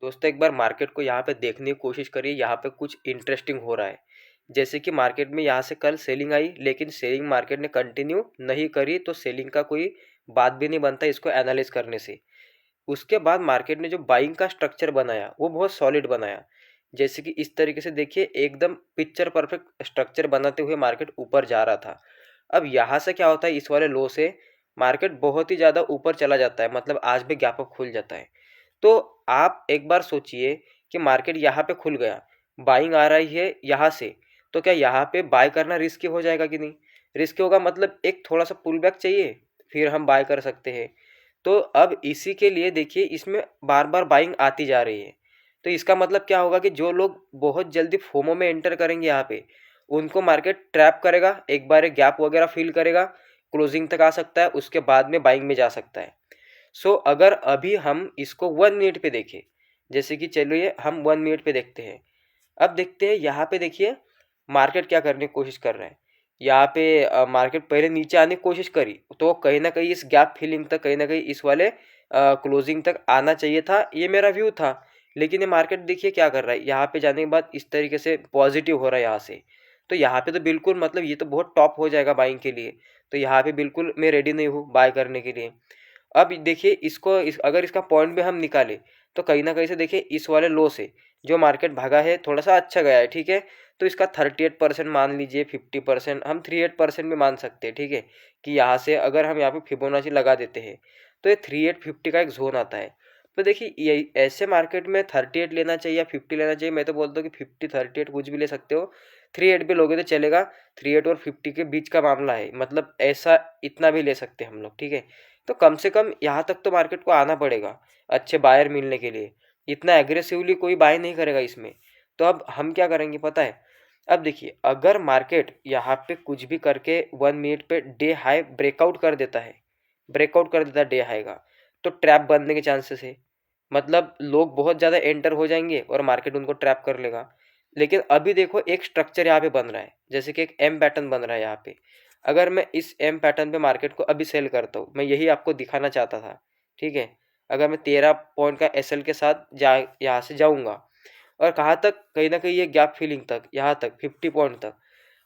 दोस्तों एक बार मार्केट को यहाँ पे देखने की कोशिश करिए, यहाँ पे कुछ इंटरेस्टिंग हो रहा है। जैसे कि मार्केट में यहाँ से कल सेलिंग आई, लेकिन सेलिंग मार्केट ने कंटिन्यू नहीं करी, तो सेलिंग का कोई बात भी नहीं बनता इसको एनालाइज करने से। उसके बाद मार्केट ने जो बाइंग का स्ट्रक्चर बनाया वो बहुत सॉलिड बनाया। जैसे कि इस तरीके से देखिए, एकदम पिक्चर परफेक्ट स्ट्रक्चर बनाते हुए मार्केट ऊपर जा रहा था। अब यहाँ से क्या होता है, इस वाले लो से मार्केट बहुत ही ज़्यादा ऊपर चला जाता है, मतलब आज भी गैप अप खुल जाता है। तो आप एक बार सोचिए कि मार्केट यहाँ पे खुल गया, बाइंग आ रही है यहाँ से, तो क्या यहाँ पे बाय करना रिस्की हो जाएगा कि नहीं? रिस्की होगा, मतलब एक थोड़ा सा पुल बैक चाहिए, फिर हम बाय कर सकते हैं। तो अब इसी के लिए देखिए, इसमें बार बार बाइंग आती जा रही है। तो इसका मतलब क्या होगा कि जो लोग बहुत जल्दी फोमो में एंटर करेंगे यहाँ पे, उनको मार्केट ट्रैप करेगा, एक बार एक गैप वगैरह फील करेगा, क्लोजिंग तक आ सकता है, उसके बाद में बाइंग में जा सकता है। अगर अभी हम इसको 1 मिनट पे देखें, जैसे कि चलिए हम 1 मिनट पे देखते हैं। अब देखते हैं यहाँ पे, देखिए मार्केट क्या करने की कोशिश कर रहा है। यहाँ पे मार्केट पहले नीचे आने की कोशिश करी, तो कहीं ना कहीं इस गैप फिलिंग तक, कहीं ना कहीं इस वाले क्लोजिंग तक आना चाहिए था, ये मेरा व्यू था। लेकिन ये मार्केट देखिए क्या कर रहा है, यहाँ पे जाने के बाद इस तरीके से पॉजिटिव हो रहा है यहाँ से। तो यहाँ पे तो बिल्कुल, मतलब ये तो बहुत टॉप हो जाएगा बाइंग के लिए। तो यहाँ पे बिल्कुल मैं रेडी नहीं हूँ बाय करने के लिए। अब देखिए इसको अगर इसका पॉइंट भी हम निकालें, तो कहीं ना कहीं से देखिए इस वाले लो से जो मार्केट भागा है थोड़ा सा अच्छा गया है, ठीक है। तो इसका 38% मान लीजिए, 50% हम 38% भी मान सकते हैं, ठीक है। कि यहाँ से अगर हम यहाँ पे फिबोनाची लगा देते हैं, तो ये 3850 का एक जोन आता है। तो देखिए ये ऐसे मार्केट में 38 लेना चाहिए या 50 लेना चाहिए, मैं तो बोलता हूँ कि 50 38 कुछ भी ले सकते हो। 38 भी लोगे तो चलेगा। 38 और 50 के बीच का मामला है, मतलब ऐसा इतना भी ले सकते हैं हम लोग, ठीक है। तो कम से कम यहाँ तक तो मार्केट को आना पड़ेगा अच्छे बायर मिलने के लिए। इतना एग्रेसिवली कोई बाय नहीं करेगा इसमें। तो अब हम क्या करेंगे पता है? अब देखिए, अगर मार्केट यहाँ पे कुछ भी करके 1 मिनट पे डे हाई ब्रेकआउट कर देता है, ब्रेकआउट कर देता है डे हाई का, तो ट्रैप बनने के चांसेस है। मतलब लोग बहुत ज़्यादा एंटर हो जाएंगे और मार्केट उनको ट्रैप कर लेगा। लेकिन अभी देखो एक स्ट्रक्चर यहाँ पे बन रहा है, जैसे कि एक एम पैटर्न बन रहा है यहाँ पे। अगर मैं इस एम पैटर्न पे मार्केट को अभी सेल करता हूँ, मैं यही आपको दिखाना चाहता था, ठीक है। अगर मैं 13 पॉइंट का एसएल के साथ यहाँ से जाऊँगा, और कहाँ तक, कहीं ना कहीं ये गैप फिलिंग तक, यहाँ तक 50 पॉइंट तक।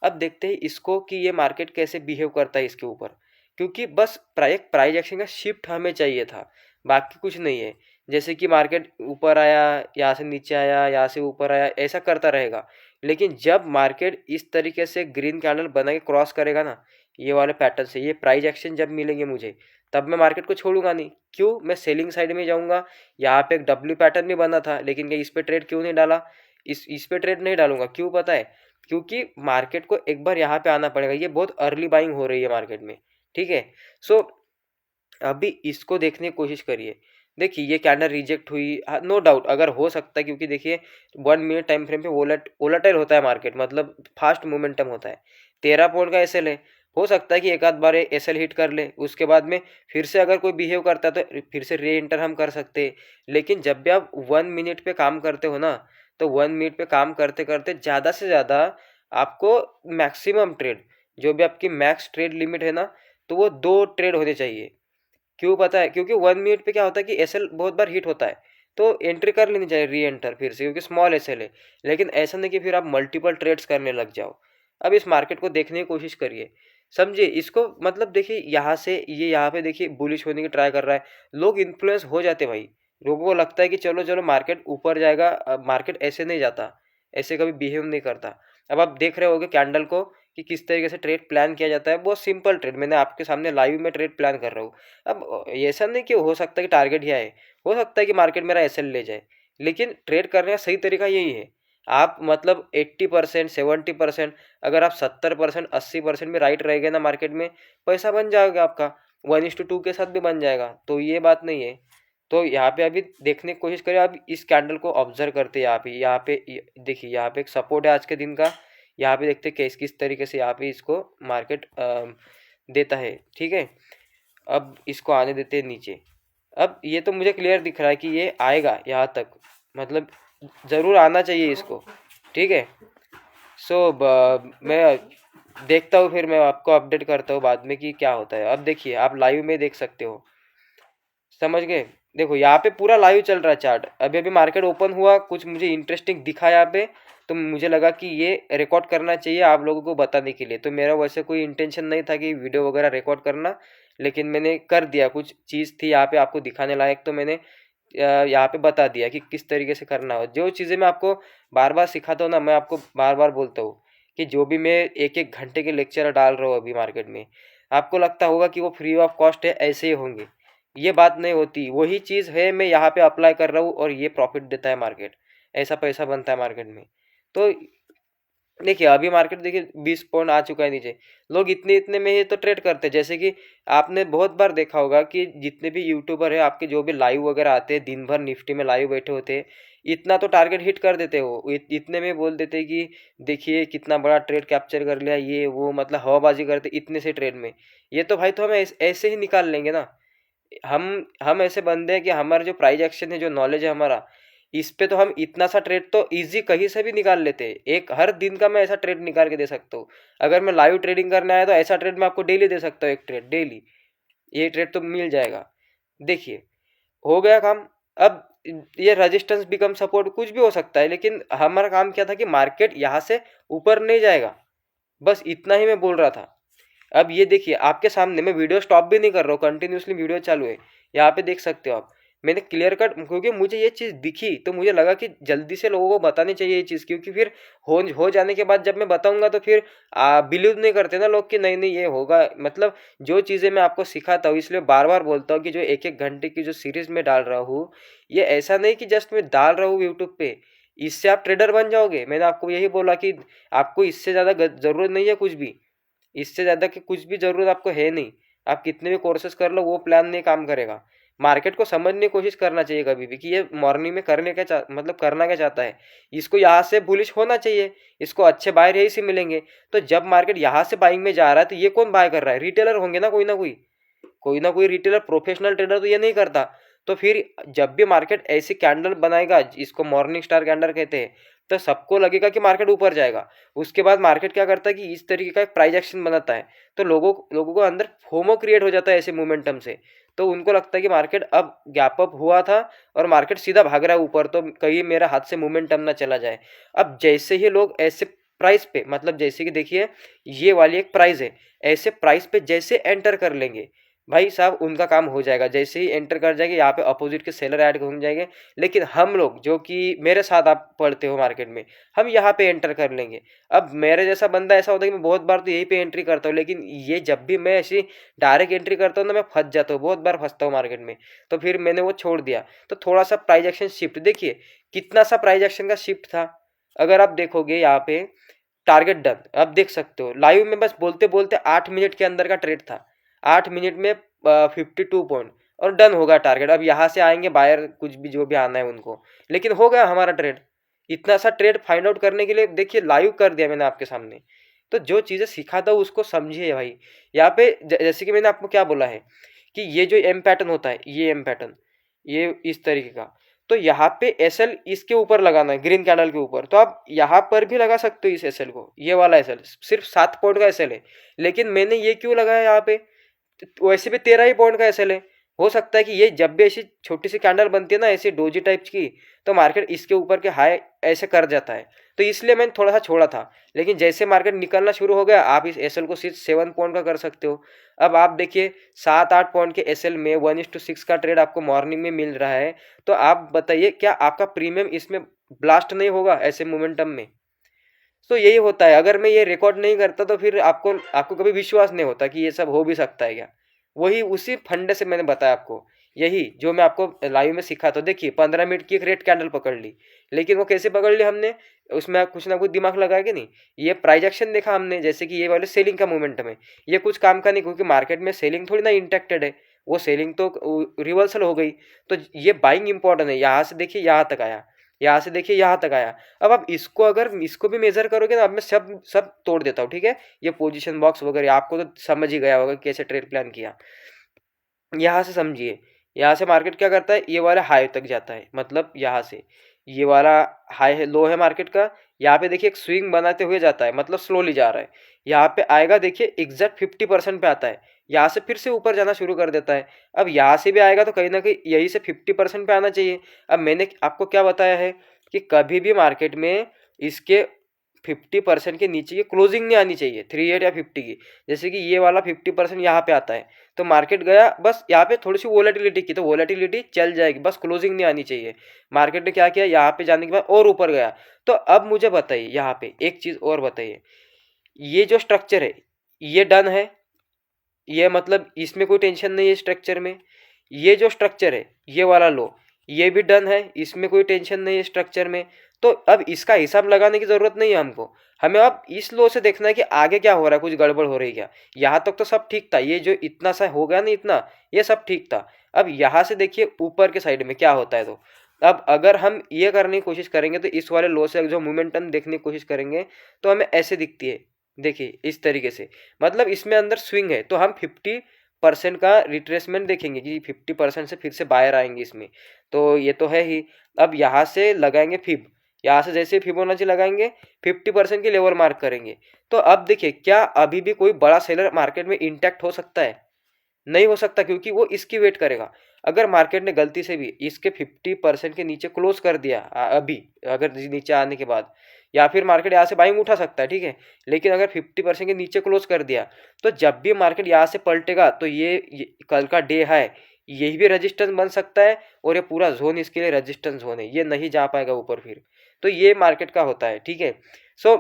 अब देखते हैं इसको कि ये मार्केट कैसे बिहेव करता है इसके ऊपर। क्योंकि बस प्राइस एक्शन का शिफ्ट हमें चाहिए था, बाकी कुछ नहीं है। जैसे कि मार्केट ऊपर आया, यहाँ से नीचे आया, यहाँ से ऊपर आया, ऐसा करता रहेगा। लेकिन जब मार्केट इस तरीके से ग्रीन कैंडल बना के क्रॉस करेगा ना, ये वाले पैटर्न से, ये प्राइस एक्शन जब मिलेंगे मुझे, तब मैं मार्केट को छोड़ूंगा नहीं। क्यों? मैं सेलिंग साइड में जाऊंगा। यहाँ पे एक डब्ल्यू पैटर्न भी बना था, लेकिन क्या इस पे ट्रेड क्यों नहीं डाला? इस पे ट्रेड नहीं डालूंगा, क्यों पता है? क्योंकि मार्केट को एक बार यहाँ पे आना पड़ेगा, ये बहुत अर्ली बाइंग हो रही है मार्केट में, ठीक है। सो अभी इसको देखने की कोशिश करिए। देखिए ये कैंडल रिजेक्ट हुई, नो डाउट, अगर हो सकता है, क्योंकि देखिए 1 मिनट टाइम फ्रेम पे वोलेटाइल होता है मार्केट, मतलब फास्ट मोमेंटम होता है। 13 पॉइंट का एसएल है, हो सकता है कि एक आध बार एसएल हिट कर ले, उसके बाद में फिर से अगर कोई बिहेव करता है तो फिर से री एंटर हम कर सकते हैं। लेकिन जब भी आप 1 मिनट पे काम करते हो ना, तो 1 मिनट पे काम करते करते ज़्यादा से ज़्यादा आपको मैक्सिमम ट्रेड, जो भी आपकी मैक्स ट्रेड लिमिट है ना, तो वो 2 ट्रेड होने चाहिए। क्यों पता है? क्योंकि 1 मिनट पे क्या होता है कि एसएल बहुत बार हिट होता है, तो एंट्री कर लेनी चाहिए, री एंटर फिर से, क्योंकि स्मॉल एसएल है। लेकिन ऐसा नहीं कि फिर आप मल्टीपल ट्रेड्स करने लग जाओ। अब इस मार्केट को देखने की कोशिश करिए, समझिए इसको। मतलब देखिए यहाँ से ये यहाँ पे देखिए बुलिश होने की ट्राई कर रहा है, लोग इन्फ्लुएंस हो जाते भाई। लोगों को लगता है कि चलो चलो मार्केट ऊपर जाएगा, मार्केट ऐसे नहीं जाता, ऐसे कभी बिहेव नहीं करता। अब आप देख रहे होगे कैंडल को कि किस तरीके से ट्रेड प्लान किया जाता है, बहुत सिंपल ट्रेड, मैंने आपके सामने लाइव में ट्रेड प्लान कर रहा हूँ। अब ऐसा नहीं कि हो सकता है कि टारगेट ही आए, हो सकता है कि मार्केट मेरा एसएल ले जाए, लेकिन ट्रेड करने का सही तरीका यही है। आप मतलब 80% 70%, अगर आप 70% 80% में राइट रहेंगे ना मार्केट में, पैसा बन जाएगा आपका। 1:2 के साथ भी बन जाएगा, तो ये बात नहीं है। तो यहाँ पे अभी देखने की कोशिश करें, अब इस कैंडल को ऑब्जर्व करते हैं। यहाँ पे देखिए, यहाँ पे एक सपोर्ट है आज के दिन का। यहाँ पे देखते हैं किस किस तरीके से यहाँ पे इसको मार्केट देता है, ठीक है। अब इसको आने देते हैं नीचे। अब ये तो मुझे क्लियर दिख रहा है कि ये आएगा यहाँ तक, मतलब ज़रूर आना चाहिए इसको, ठीक है। मैं देखता हूँ, फिर मैं आपको अपडेट करता हूँ बाद में कि क्या होता है। अब देखिए आप लाइव में देख सकते हो, समझ गए? देखो यहाँ पे पूरा लाइव चल रहा है चार्ट, अभी अभी मार्केट ओपन हुआ, कुछ मुझे इंटरेस्टिंग दिखा यहाँ पे, तो मुझे लगा कि ये रिकॉर्ड करना चाहिए आप लोगों को बताने के लिए। तो मेरा वैसे कोई इंटेंशन नहीं था कि वीडियो वगैरह रिकॉर्ड करना, लेकिन मैंने कर दिया, कुछ चीज़ थी यहाँ पे आपको दिखाने लायक, तो मैंने यहाँ पे बता दिया कि किस तरीके से करना हो। जो चीज़ें मैं आपको बार बार सिखाता हूँ ना, मैं आपको बार बार बोलता हूँ कि जो भी मैं एक एक घंटे के लेक्चर डाल रहा हूँ अभी मार्केट में, आपको लगता होगा कि वो फ्री ऑफ कॉस्ट है, ऐसे ही होंगे। ये बात नहीं होती, वही चीज़ है मैं यहाँ पे अप्लाई कर रहा हूँ और ये प्रॉफिट देता है मार्केट, ऐसा पैसा बनता है मार्केट में। तो देखिए अभी मार्केट देखिए 20 पॉइंट आ चुका है नीचे, लोग इतने इतने में ही तो ट्रेड करते हैं। जैसे कि आपने बहुत बार देखा होगा कि जितने भी यूट्यूबर है आपके, जो भी लाइव वगैरह आते हैं, दिन भर निफ्टी में लाइव बैठे होते हैं, इतना तो टारगेट हिट कर देते हो, इतने में बोल देते हैं कि देखिए कितना बड़ा ट्रेड कैप्चर कर लिया, ये वो, मतलब हवाबाजी करते इतने से ट्रेड में। ये तो भाई, तो हम ऐसे ही निकाल लेंगे ना। हम ऐसे बंदे हैं कि हमारा जो प्राइज एक्शन है, जो नॉलेज है हमारा, इस पे तो हम इतना सा ट्रेड तो इजी कहीं से भी निकाल लेते हैं। एक हर दिन का मैं ऐसा ट्रेड निकाल के दे सकता हूँ। अगर मैं लाइव ट्रेडिंग करने आया तो ऐसा ट्रेड मैं आपको डेली दे सकता हूँ, एक ट्रेड डेली, ये ट्रेड तो मिल जाएगा। देखिए हो गया काम। अब ये रेजिस्टेंस बिकम सपोर्ट कुछ भी हो सकता है, लेकिन हमारा काम क्या था कि मार्केट यहाँ से ऊपर नहीं जाएगा, बस इतना ही मैं बोल रहा था। अब ये देखिए आपके सामने, मैं वीडियो स्टॉप भी नहीं कर रहा हूँ, कंटिन्यूसली वीडियो चालू है, यहाँ पे देख सकते हो आप। मैंने क्लियर कट, क्योंकि मुझे ये चीज़ दिखी तो मुझे लगा कि जल्दी से लोगों को बतानी चाहिए ये चीज़, क्योंकि फिर हो जाने के बाद जब मैं बताऊंगा तो फिर बिलीव नहीं करते ना लोग कि नहीं नहीं ये होगा। मतलब जो चीज़ें मैं आपको सिखाता हूँ, इसलिए बार बार बोलता हूँ कि जो एक एक घंटे की जो सीरीज में डाल रहा हूँ, ये ऐसा नहीं कि जस्ट मैं डाल रहा हूँ यूट्यूब पे, इससे आप ट्रेडर बन जाओगे। मैंने आपको यही बोला कि आपको इससे ज़्यादा ज़रूरत नहीं है कुछ भी, इससे ज़्यादा कि कुछ भी ज़रूरत आपको है नहीं। आप कितने भी कोर्सेज कर लो, वो प्लान नहीं काम करेगा। मार्केट को समझने की कोशिश करना चाहिए कभी भी कि ये मॉर्निंग में करने क्या मतलब करना क्या चाहता है। इसको यहाँ से बुलिश होना चाहिए, इसको अच्छे बायर यही से मिलेंगे। तो जब मार्केट यहाँ से बाइंग में जा रहा है तो ये कौन बाय कर रहा है? रिटेलर होंगे ना, कोई ना कोई रिटेलर, प्रोफेशनल ट्रेडर तो ये नहीं करता। तो फिर जब भी मार्केट ऐसी कैंडल बनाएगा, इसको मॉर्निंग स्टार कैंडल कहते हैं, तो सबको लगेगा कि मार्केट ऊपर जाएगा। उसके बाद मार्केट क्या करता है कि इस तरीके का एक प्राइस एक्शन बनाता है, तो लोगों को अंदर फोमो क्रिएट हो जाता है ऐसे मोमेंटम से। तो उनको लगता है कि मार्केट अब गैप अप हुआ था और मार्केट सीधा भाग रहा है ऊपर, तो कहीं मेरा हाथ से मोमेंटम ना चला जाए। अब जैसे ही लोग ऐसे प्राइस पे, मतलब जैसे कि देखिए ये वाली एक प्राइस है, ऐसे प्राइस पे जैसे एंटर कर लेंगे भाई साहब, उनका काम हो जाएगा। जैसे ही एंटर कर जाएंगे यहाँ पे अपोजिट के सेलर ऐड हो जाएंगे। लेकिन हम लोग जो कि मेरे साथ आप पढ़ते हो मार्केट में, हम यहाँ पे एंटर कर लेंगे। अब मेरे जैसा बंदा ऐसा होता है कि मैं बहुत बार तो यहीं पे एंट्री करता हूँ, लेकिन ये जब भी मैं ऐसी डायरेक्ट एंट्री करता हूँ ना, मैं फंस जाता हूँ, बहुत बार फंसता हूँ मार्केट में। तो फिर मैंने वो छोड़ दिया। तो थोड़ा सा प्राइस एक्शन शिफ्ट देखिए, कितना सा प्राइस एक्शन का शिफ्ट था। अगर आप देखोगे यहाँ पे टारगेट डन, आप देख सकते हो लाइव में, बस बोलते बोलते 8 मिनट के अंदर का ट्रेड था। 8 मिनट में 52 पॉइंट और डन होगा टारगेट। अब यहाँ से आएंगे बायर, कुछ भी जो भी आना है उनको, लेकिन हो गया हमारा ट्रेड। इतना सा ट्रेड फाइंड आउट करने के लिए देखिए लाइव कर दिया मैंने आपके सामने। तो जो चीज़ें सिखाता हूँ उसको समझिए भाई। यहाँ पे जैसे कि मैंने आपको क्या बोला है कि ये जो एम पैटर्न होता है, ये एम पैटर्न, ये इस तरीके का, तो यहाँ पे एस एल इसके ऊपर लगाना है, ग्रीन कैंडल के ऊपर। तो आप यहाँ पर भी लगा सकते हो इस एस एल को, ये वाला एस एल सिर्फ 7 पॉइंट का एस एल है, लेकिन मैंने ये क्यों लगाया यहाँ पे? तो वैसे भी 13 ही पॉइंट का एसएल है। हो सकता है कि ये जब भी ऐसी छोटी सी कैंडल बनती है ना, ऐसी डोजी टाइप की, तो मार्केट इसके ऊपर के हाई ऐसे कर जाता है। तो इसलिए मैंने थोड़ा सा छोड़ा था, लेकिन जैसे मार्केट निकलना शुरू हो गया, आप इस एसएल को सिर्फ 7 पॉइंट का कर सकते हो। अब आप देखिए 7-8 पॉइंट के एसएल में 1:6 का ट्रेड आपको मॉर्निंग में मिल रहा है। तो आप बताइए क्या आपका प्रीमियम इसमें ब्लास्ट नहीं होगा ऐसे मोमेंटम में? तो यही होता है, अगर मैं ये रिकॉर्ड नहीं करता तो फिर आपको आपको कभी विश्वास नहीं होता कि ये सब हो भी सकता है क्या। वही उसी फंडे से मैंने बताया आपको, यही जो मैं आपको लाइव में सिखा। तो देखिए 15 मिनट की एक रेड कैंडल पकड़ ली, लेकिन वो कैसे पकड़ ली हमने? उसमें कुछ ना कुछ दिमाग लगाया कि नहीं? ये प्राइस एक्शन देखा हमने, जैसे कि ये वाले सेलिंग का मोमेंटम है, ये कुछ काम का नहीं, क्योंकि मार्केट में सेलिंग थोड़ी ना इंटेक्टेड है, वो सेलिंग तो रिवर्सल हो गई। तो ये बाइंग इंपॉर्टेंट है। यहाँ से देखिए यहाँ तक आया, यहाँ से देखिए यहाँ तक आया। अब आप इसको अगर इसको भी मेजर करोगे ना, अब मैं सब सब तोड़ देता हूँ, ठीक है? ये पोजीशन बॉक्स वगैरह आपको तो समझ ही गया होगा कैसे ट्रेड प्लान किया। यहाँ से समझिए, यहाँ से मार्केट क्या करता है, ये वाला हाई तक जाता है, मतलब यहाँ से ये वाला हाई है, लो है मार्केट का। यहाँ पे देखिए एक स्विंग बनाते हुए जाता है, मतलब स्लोली जा रहा है। यहाँ पे आएगा देखिए एग्जैक्ट 50% पे आता है, यहाँ से फिर से ऊपर जाना शुरू कर देता है। अब यहाँ से भी आएगा तो कहीं ना कहीं यही से 50% पे आना चाहिए। अब मैंने आपको क्या बताया है कि कभी भी मार्केट में इसके 50% के नीचे की क्लोजिंग नहीं आनी चाहिए, 38 या 50 की। जैसे कि ये वाला 50% यहाँ पे आता है तो मार्केट गया, बस यहाँ पे थोड़ी सी वोलेटिलिटी की तो वोलेटिलिटी चल जाएगी, बस क्लोजिंग नहीं आनी चाहिए। मार्केट ने क्या किया, यहाँ पे जाने के बाद और ऊपर गया। तो अब मुझे बताइए, यहाँ पे एक चीज़ और बताइए, ये जो स्ट्रक्चर है ये डन है, ये मतलब इसमें कोई टेंशन नहीं है स्ट्रक्चर में। ये जो स्ट्रक्चर है ये वाला लो, ये भी डन है, इसमें कोई टेंशन नहीं है स्ट्रक्चर में। तो अब इसका हिसाब लगाने की जरूरत नहीं है हमको, हमें अब इस लो से देखना है कि आगे क्या हो रहा है, कुछ गड़बड़ हो रही है क्या। यहाँ तक तो सब ठीक था, ये जो इतना सा हो गया ना इतना, ये सब ठीक था। अब यहाँ से देखिए ऊपर के साइड में क्या होता है। तो अब अगर हम ये करने की कोशिश करेंगे तो इस वाले लो से जो मोमेंटम देखने की कोशिश करेंगे तो हमें ऐसे दिखती है, देखिए इस तरीके से। मतलब इसमें अंदर स्विंग है तो हम 50% का रिट्रेसमेंट देखेंगे कि 50% से फिर से बाहर आएंगे इसमें, तो ये तो है ही। अब यहाँ से लगाएंगे फिब, यहाँ से जैसे फिबोनाची लगाएंगे 50% की लेवल मार्क करेंगे। तो अब देखिए क्या अभी भी कोई बड़ा सेलर मार्केट में इंटैक्ट हो सकता है? नहीं हो सकता, क्योंकि वो इसकी वेट करेगा। अगर मार्केट ने गलती से भी इसके 50% के नीचे क्लोज कर दिया अभी, अगर नीचे आने के बाद, या फिर मार्केट यहाँ से बाइंग उठा सकता है, ठीक है। लेकिन अगर 50% के नीचे क्लोज कर दिया तो जब भी मार्केट यहाँ से पलटेगा तो ये कल का डे है, यही भी रजिस्टेंस बन सकता है और ये पूरा जोन इसके लिए रजिस्टेंस जोन है, ये नहीं जा पाएगा ऊपर फिर। तो ये मार्केट का होता है, ठीक है। सो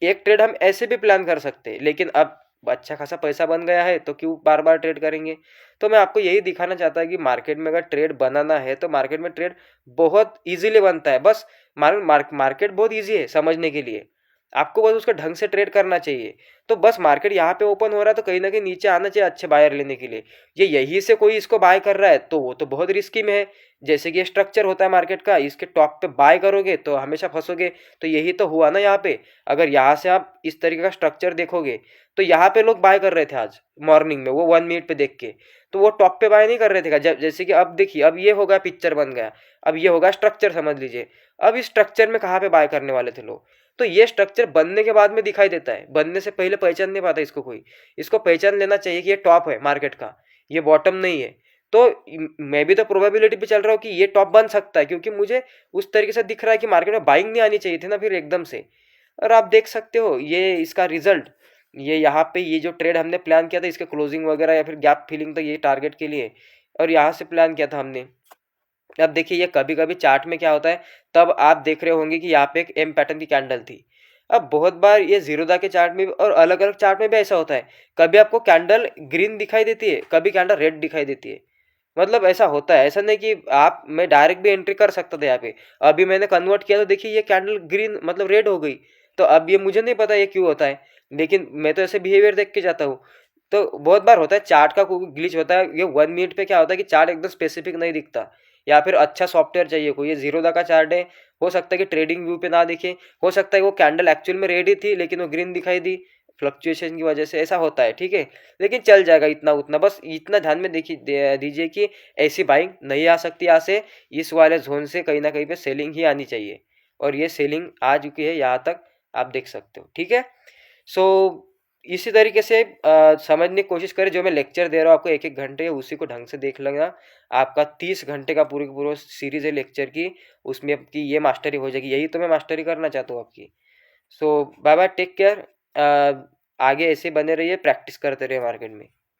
एक ट्रेड हम ऐसे भी प्लान कर सकते हैं, लेकिन अब अच्छा खासा पैसा बन गया है तो क्यों बार बार ट्रेड करेंगे। तो मैं आपको यही दिखाना चाहता है कि मार्केट में अगर ट्रेड बनाना है तो मार्केट में ट्रेड बहुत इजीली बनता है। बस मार्केट बहुत इजी है समझने के लिए, आपको बस उसका ढंग से ट्रेड करना चाहिए। तो बस मार्केट यहाँ पे ओपन हो रहा है तो कहीं ना कहीं नीचे आना चाहिए अच्छे बायर लेने के लिए। ये यही से कोई इसको बाय कर रहा है तो वो तो बहुत रिस्की में है। जैसे कि स्ट्रक्चर होता है मार्केट का, इसके टॉप पे बाय करोगे तो हमेशा फंसोगे। तो यही तो हुआ ना यहाँ पे। अगर यहाँ से आप इस तरीके का स्ट्रक्चर देखोगे तो यहाँ पे लोग बाय कर रहे थे आज मॉर्निंग में, वो 1 मिनट पे देख के। तो वो टॉप पे बाय नहीं कर रहे थे जब, जैसे कि अब देखिए अब ये होगा पिक्चर बन गया, अब ये होगा स्ट्रक्चर समझ लीजिए। अब इस स्ट्रक्चर में कहाँ पे बाय करने वाले थे लोग। तो ये स्ट्रक्चर बनने के बाद में दिखाई देता है, बनने से पहले पहचान नहीं पाता इसको कोई। इसको पहचान लेना चाहिए कि ये टॉप है मार्केट का, ये बॉटम नहीं है। तो मैं भी तो प्रोबेबिलिटी पे चल रहा हूँ कि ये टॉप बन सकता है, क्योंकि मुझे उस तरीके से दिख रहा है कि मार्केट में बाइंग नहीं आनी चाहिए थी ना फिर एकदम से। और आप देख सकते हो ये इसका रिजल्ट, ये यहाँ पे ये जो ट्रेड हमने प्लान किया था इसके क्लोजिंग वगैरह या फिर गैप फिलिंग, तो ये टारगेट के लिए और यहाँ से प्लान किया था हमने। अब देखिए ये कभी कभी चार्ट में क्या होता है, तब आप देख रहे होंगे कि यहाँ पे एक एम पैटर्न की कैंडल थी। अब बहुत बार ये जीरोदा के चार्ट में और अलग अलग चार्ट में भी ऐसा होता है, कभी आपको कैंडल ग्रीन दिखाई देती है, कभी कैंडल रेड दिखाई देती है। मतलब ऐसा होता है, ऐसा नहीं कि आप, मैं डायरेक्ट भी एंट्री कर सकता था यहाँ पे। अभी मैंने कन्वर्ट किया तो देखिए ये कैंडल ग्रीन मतलब रेड हो गई। तो अब ये मुझे नहीं पता ये क्यों होता है, लेकिन मैं तो ऐसे बिहेवियर देख के जाता हूँ। तो बहुत बार होता है चार्ट का कोई ग्लिच होता है, ये 1 मिनट पे क्या होता है कि चार्ट एकदम स्पेसिफिक नहीं दिखता, या फिर अच्छा सॉफ्टवेयर चाहिए कोई। ये जीरोदा का चार्ट है, हो सकता है कि ट्रेडिंग व्यू पे ना दिखे, हो सकता है वो कैंडल एक्चुअल में रेड ही थी लेकिन वो ग्रीन दिखाई दी फ्लक्चुएशन की वजह से, ऐसा होता है, ठीक है। लेकिन चल जाएगा इतना उतना, बस इतना ध्यान में देखिए दीजिए कि ऐसी बाइंग नहीं आ सकती यहाँ से। इस वाले जोन से कहीं ना कहीं पे सेलिंग ही आनी चाहिए, और ये सेलिंग आ चुकी है यहाँ तक, आप देख सकते हो, ठीक है। सो इसी तरीके से समझने की कोशिश करें, जो मैं लेक्चर दे रहा हूँ आपको 1-1 घंटे, उसी को ढंग से देख लेना। आपका 30 घंटे का पूरी पूरा सीरीज है लेक्चर की, उसमें आपकी ये मास्टरी हो जाएगी, यही तो मैं मास्टरी करना चाहता हूँ आपकी। सो बाय बाय, टेक केयर। आगे ऐसे बने रहिए, प्रैक्टिस करते रहिए मार्केट में।